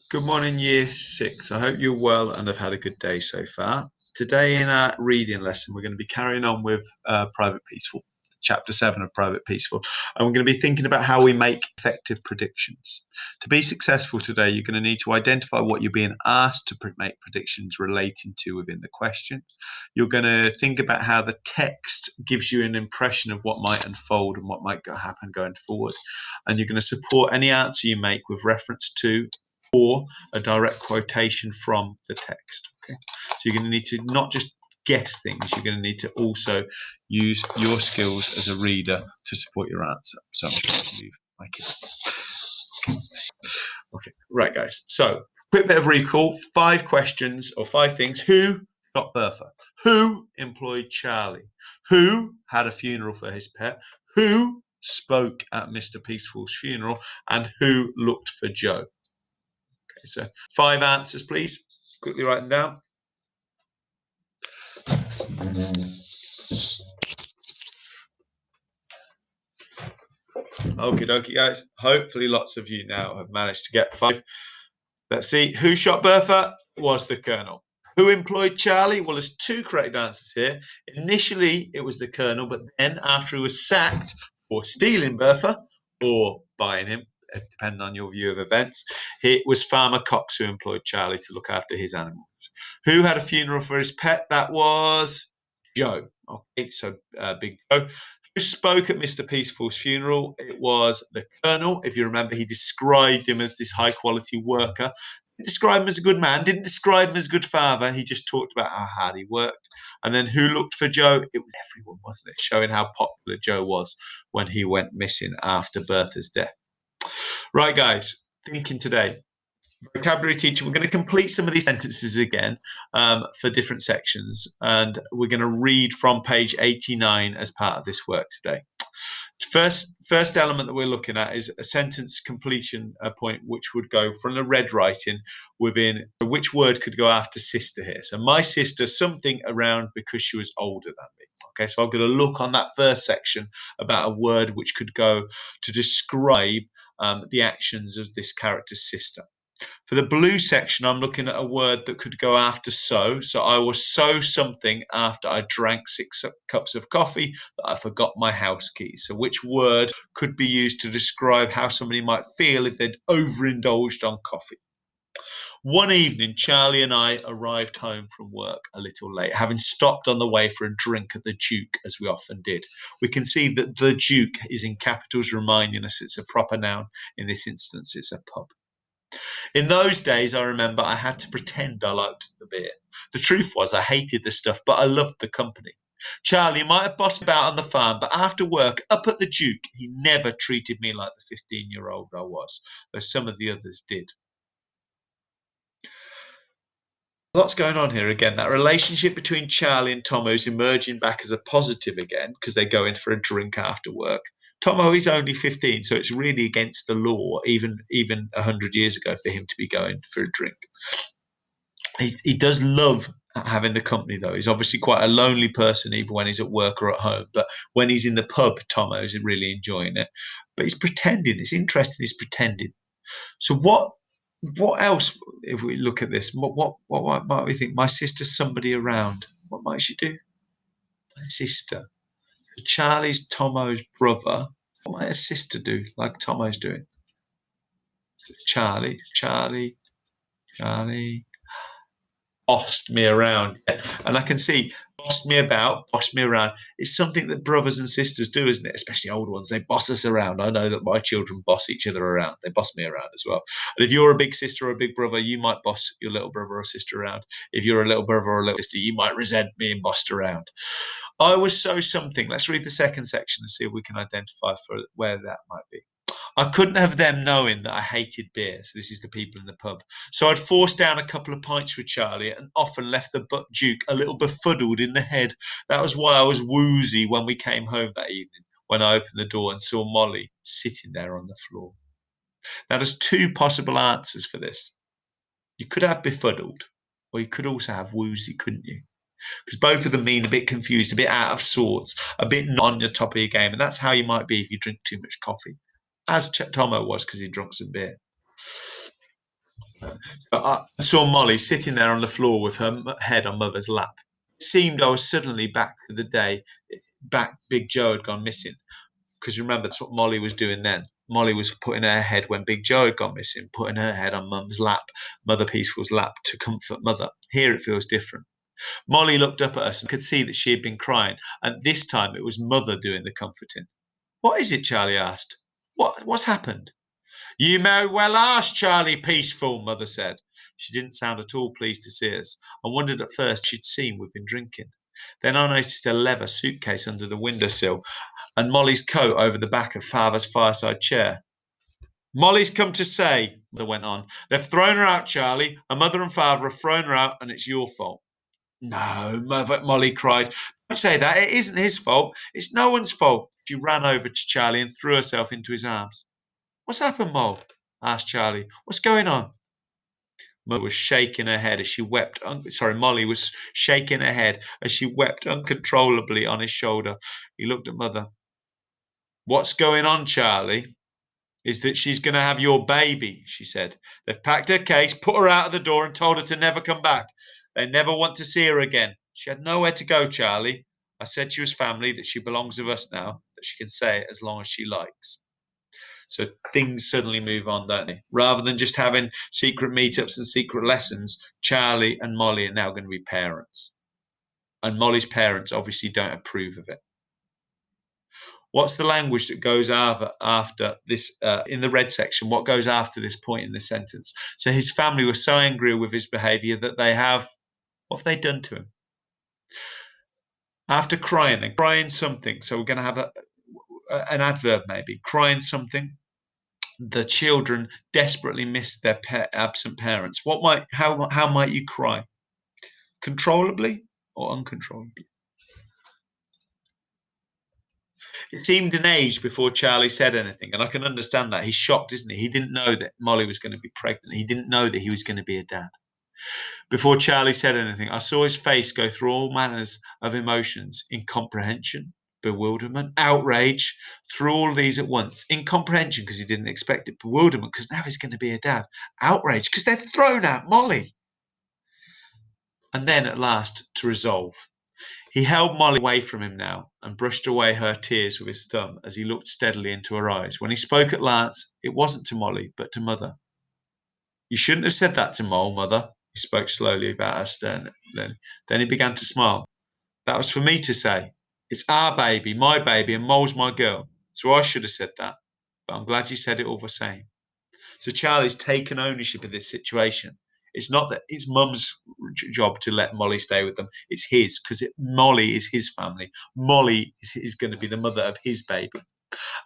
Good morning, year six. I hope you're well and have had a good day so far. Today, in our reading lesson, we're going to be carrying on with Private Peaceful, chapter 7 of Private Peaceful. And we're going to be thinking about how we make effective predictions. To be successful today, you're going to need to identify what you're being asked to make predictions relating to within the question. You're going to think about how the text gives you an impression of what might unfold and what might happen going forward. And you're going to support any answer you make with reference to or a direct quotation from the text. Okay, so you're going to need to not just guess things, you're going to need to also use your skills as a reader to support your answer. So I'm just going to move my kid. Okay, right, guys. So, quick bit of recall 5 questions or 5 things. Who got Bertha? Who employed Charlie? Who had a funeral for his pet? Who spoke at Mr. Peaceful's funeral? And who looked for Joe? So 5 answers, please. Quickly write them down. Okie dokie, guys. Hopefully lots of you now have managed to get 5. Let's see. Who shot Bertha? Was the Colonel. Who employed Charlie? Well, there's 2 correct answers here. Initially, it was the Colonel, but then after he was sacked for stealing Bertha or buying him, depending on your view of events, it was Farmer Cox who employed Charlie to look after his animals. Who had a funeral for his pet? That was Joe. Okay, so Big Joe. Who spoke at Mr. Peaceful's funeral? It was the Colonel. If you remember, he described him as this high quality worker. Didn't describe him as a good man, didn't describe him as a good father. He just talked about how hard he worked. And then who looked for Joe? It was everyone, wasn't it? Showing how popular Joe was when he went missing after Bertha's death. Right, guys, thinking today. Vocabulary teacher, we're going to complete some of these sentences again for different sections, and we're going to read from page 89 as part of this work today. First element that we're looking at is a sentence completion point, which would go from the red writing within which word could go after sister here. So my sister, something around because she was older than me. Okay, so I'm going to look on that first section about a word which could go to describe the actions of this character's sister. For the blue section, I'm looking at a word that could go after so. So I was so something after I drank 6 cups of coffee that I forgot my house keys. So which word could be used to describe how somebody might feel if they'd overindulged on coffee? One evening, Charlie and I arrived home from work a little late, having stopped on the way for a drink at the Duke, as we often did. We can see that the Duke is in capitals, reminding us it's a proper noun. In this instance, it's a pub. In those days, I remember I had to pretend I liked the beer. The truth was, I hated the stuff, but I loved the company. Charlie might have bossed about on the farm, but after work, up at the Duke, he never treated me like the 15-year-old I was, though some of the others did. Lots going on here again. That relationship between Charlie and Tomo is emerging back as a positive again because they go in for a drink after work. Tomo is only 15, so it's really against the law, even 100 years ago, for him to be going for a drink. He does love having the company, though. He's obviously quite a lonely person, even when he's at work or at home. But when he's in the pub, Tomo is really enjoying it. But he's pretending. It's interesting. He's pretending. So what else? If we look at this, what might we think? My sister's somebody around. What might she do? My sister. Charlie's Tomo's brother. What might a sister do, like Tomo's doing? So Charlie. Bossed me around. And I can see bossed me about, bossed me around. It's something that brothers and sisters do, isn't it? Especially older ones. They boss us around. I know that my children boss each other around. They boss me around as well. And if you're a big sister or a big brother, you might boss your little brother or sister around. If you're a little brother or a little sister, you might resent being bossed around. I was so something. Let's read the second section and see if we can identify for where that might be. I couldn't have them knowing that I hated beer. So this is the people in the pub. So I'd forced down a couple of pints with Charlie and often left the Duke a little befuddled in the head. That was why I was woozy when we came home that evening, when I opened the door and saw Molly sitting there on the floor. Now there's 2 possible answers for this. You could have befuddled, or you could also have woozy, couldn't you? Because both of them mean a bit confused, a bit out of sorts, a bit not on the top of your game. And that's how you might be if you drink too much coffee, as Tomo was because he drunk some beer. I saw Molly sitting there on the floor with her head on Mother's lap. It seemed I was suddenly back to the day back Big Joe had gone missing. Because remember, that's what Molly was doing then. Molly was putting her head when Big Joe had gone missing, putting her head on Mum's lap, Mother Peaceful's lap, to comfort Mother. Here it feels different. Molly looked up at us and could see that she had been crying, and this time it was Mother doing the comforting. What is it? Charlie asked. What's happened? You may well ask, Charlie Peaceful, Mother said. She didn't sound at all pleased to see us. I wondered at first if she'd seen we'd been drinking. Then I noticed a leather suitcase under the windowsill and Molly's coat over the back of Father's fireside chair. Molly's come to say, Mother went on. They've thrown her out, Charlie. Her mother and father have thrown her out, and it's your fault. No, Mother, Molly cried. Don't say that. It isn't his fault. It's no one's fault. She ran over to Charlie and threw herself into his arms. What's happened, Moll? Asked Charlie. What's going on? Mother was shaking her head as she wept. Molly was shaking her head as she wept uncontrollably on his shoulder. He looked at Mother. What's going on, Charlie? Is that she's going to have your baby, she said. They've packed her case, put her out of the door, and told her to never come back. They never want to see her again. She had nowhere to go, Charlie. I said she was family, that she belongs with us now, that she can say it as long as she likes. So things suddenly move on, don't they? Rather than just having secret meetups and secret lessons, Charlie and Molly are now going to be parents. And Molly's parents obviously don't approve of it. What's the language that goes after this in the red section? What goes after this point in the sentence? So his family were so angry with his behaviour that what have they done to him? After crying, they're crying something. So we're going to have an adverb maybe. Crying something. The children desperately miss their absent parents. How might you cry? Controllably or uncontrollably? It seemed an age before Charlie said anything, and I can understand that. He's shocked, isn't he? He didn't know that Molly was going to be pregnant. He didn't know that he was going to be a dad. Before Charlie said anything, I saw his face go through all manners of emotions: incomprehension, bewilderment, outrage, through all these at once. Incomprehension because he didn't expect it, bewilderment because now he's going to be a dad, outrage because they've thrown out Molly. And then at last, to resolve. He held Molly away from him now and brushed away her tears with his thumb as he looked steadily into her eyes. When he spoke at last, it wasn't to Molly, but to Mother. You shouldn't have said that to Mole, Mother. He spoke slowly about her sternly. Then he began to smile. That was for me to say. It's our baby, my baby, and Mole's my girl. So I should have said that. But I'm glad you said it all the same. So Charlie's taken ownership of this situation. It's not that it's Mum's job to let Molly stay with them. It's his, because Molly is his family. Molly is going to be the mother of his baby.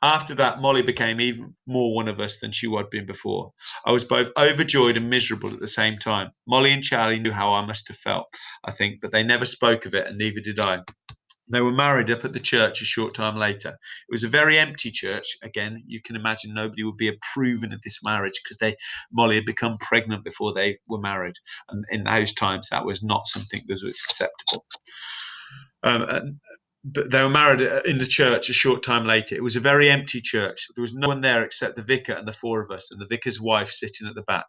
After that, Molly became even more one of us than she had been before. I was both overjoyed and miserable at the same time. Molly and Charlie knew how I must have felt, I think, but they never spoke of it, and neither did I. They were married up at the church a short time later. It was a very empty church. Again, you can imagine nobody would be approving of this marriage because Molly had become pregnant before they were married, and in those times that was not something that was acceptable. But they were married in the church a short time later. It was a very empty church. There was no one there except the vicar and the four of us, and the vicar's wife sitting at the back.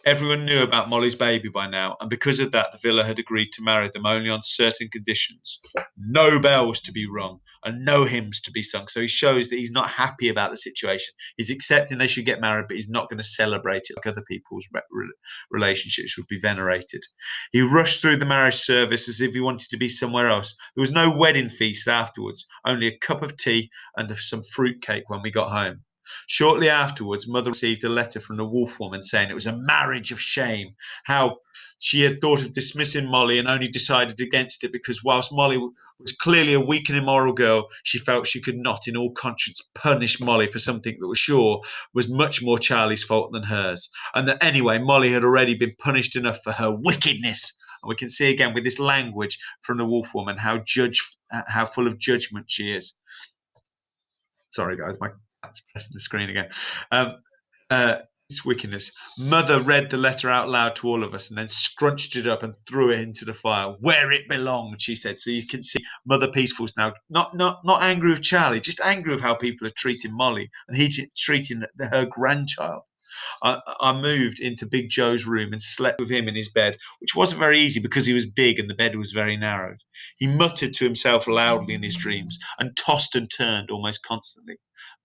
Everyone knew about Molly's baby by now, and because of that, the villa had agreed to marry them only on certain conditions. No bells to be rung and no hymns to be sung. So he shows that he's not happy about the situation. He's accepting they should get married, but he's not going to celebrate it like other people's relationships would be venerated. He rushed through the marriage service as if he wanted to be somewhere else. There was no wedding feast afterwards, only a cup of tea and some fruit cake when we got home. Shortly afterwards, Mother received a letter from the wolf woman saying it was a marriage of shame. How she had thought of dismissing Molly and only decided against it because whilst Molly was clearly a weak and immoral girl, she felt she could not, in all conscience, punish Molly for something that was sure was much more Charlie's fault than hers. And that anyway, Molly had already been punished enough for her wickedness. And we can see again with this language from the wolf woman how full of judgment she is. Sorry, guys, my cat's pressing the screen again. It's wickedness. Mother read the letter out loud to all of us and then scrunched it up and threw it into the fire where it belonged, she said. So you can see Mother Peaceful's now not angry with Charlie, just angry with how people are treating Molly and he's treating her grandchild. I moved into Big Joe's room and slept with him in his bed, which wasn't very easy because he was big and the bed was very narrow. He muttered to himself loudly in his dreams and tossed and turned almost constantly.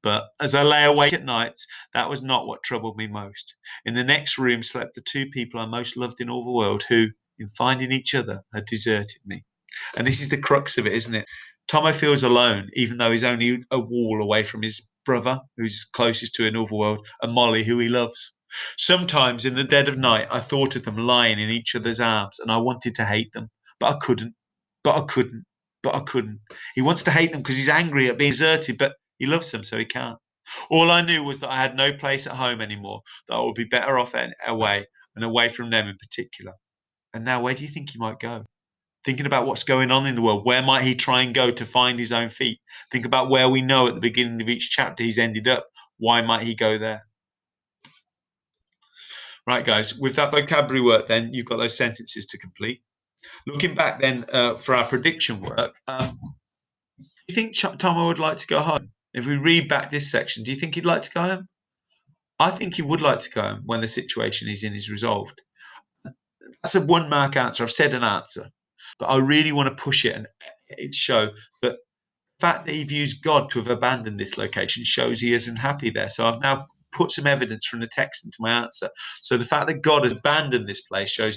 But as I lay awake at nights, that was not what troubled me most. In the next room slept the two people I most loved in all the world who, in finding each other, had deserted me. And this is the crux of it, isn't it? Tomo feels alone, even though he's only a wall away from his brother, who's closest to another world, and Molly, who he loves. Sometimes in the dead of night, I thought of them lying in each other's arms, and I wanted to hate them, but I couldn't. But I couldn't. But I couldn't. He wants to hate them because he's angry at being deserted, but he loves them, so he can't. All I knew was that I had no place at home anymore, that I would be better off away, and away from them in particular. And now, where do you think he might go? Thinking about what's going on in the world, where might he try and go to find his own feet? Think about where we know at the beginning of each chapter he's ended up. Why might he go there? Right, guys, with that vocabulary work, then you've got those sentences to complete. Looking back then for our prediction work, do you think Tomo would like to go home? If we read back this section, do you think he'd like to go home? I think he would like to go home when the situation he's in is resolved. That's a 1 mark answer. I've said an answer, but I really want to push it and show that the fact that he views God to have abandoned this location shows he isn't happy there. So I've now put some evidence from the text into my answer. So the fact that God has abandoned this place shows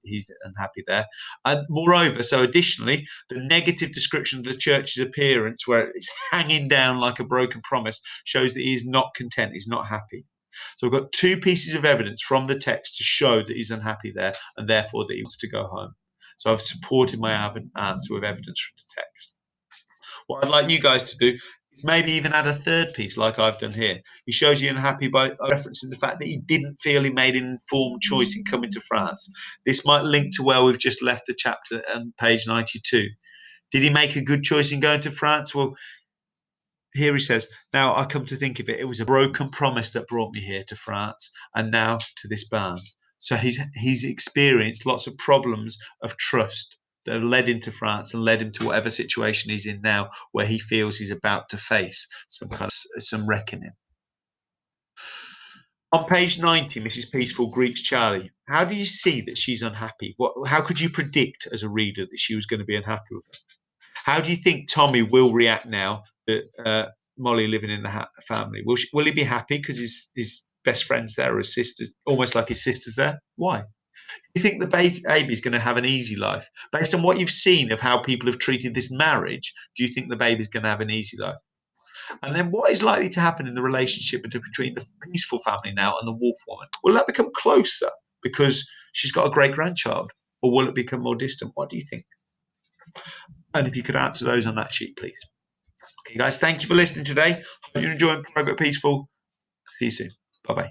he's unhappy there. And moreover, so additionally, the negative description of the church's appearance, where it's hanging down like a broken promise, shows that he is not content, he's not happy. So I've got 2 pieces of evidence from the text to show that he's unhappy there and therefore that he wants to go home. So I've supported my answer with evidence from the text. What I'd like you guys to do is maybe even add a 3rd piece like I've done here. He shows you unhappy by referencing the fact that he didn't feel he made an informed choice in coming to France. This might link to where we've just left the chapter on page 92. Did he make a good choice in going to France? Well, here he says, now I come to think of it, it was a broken promise that brought me here to France and now to this barn. So he's experienced lots of problems of trust that have led him to France and led him to whatever situation he's in now, where he feels he's about to face some reckoning. On page 90, Mrs. Peaceful greets Charlie. How do you see that she's unhappy? How could you predict as a reader that she was going to be unhappy with her? How do you think Tommy will react now that Molly living in the family? Will he be happy because his best friends there or his sisters, almost like his sisters there? Why? Do you think the baby's going to have an easy life? Based on what you've seen of how people have treated this marriage, do you think the baby's going to have an easy life? And then what is likely to happen in the relationship between the Peaceful family now and the Wolf woman? Will that become closer because she's got a great grandchild? Or will it become more distant? What do you think? And if you could answer those on that sheet, please. Okay, guys, thank you for listening today. Hope you're enjoying Private Peaceful. See you soon. Bye bye.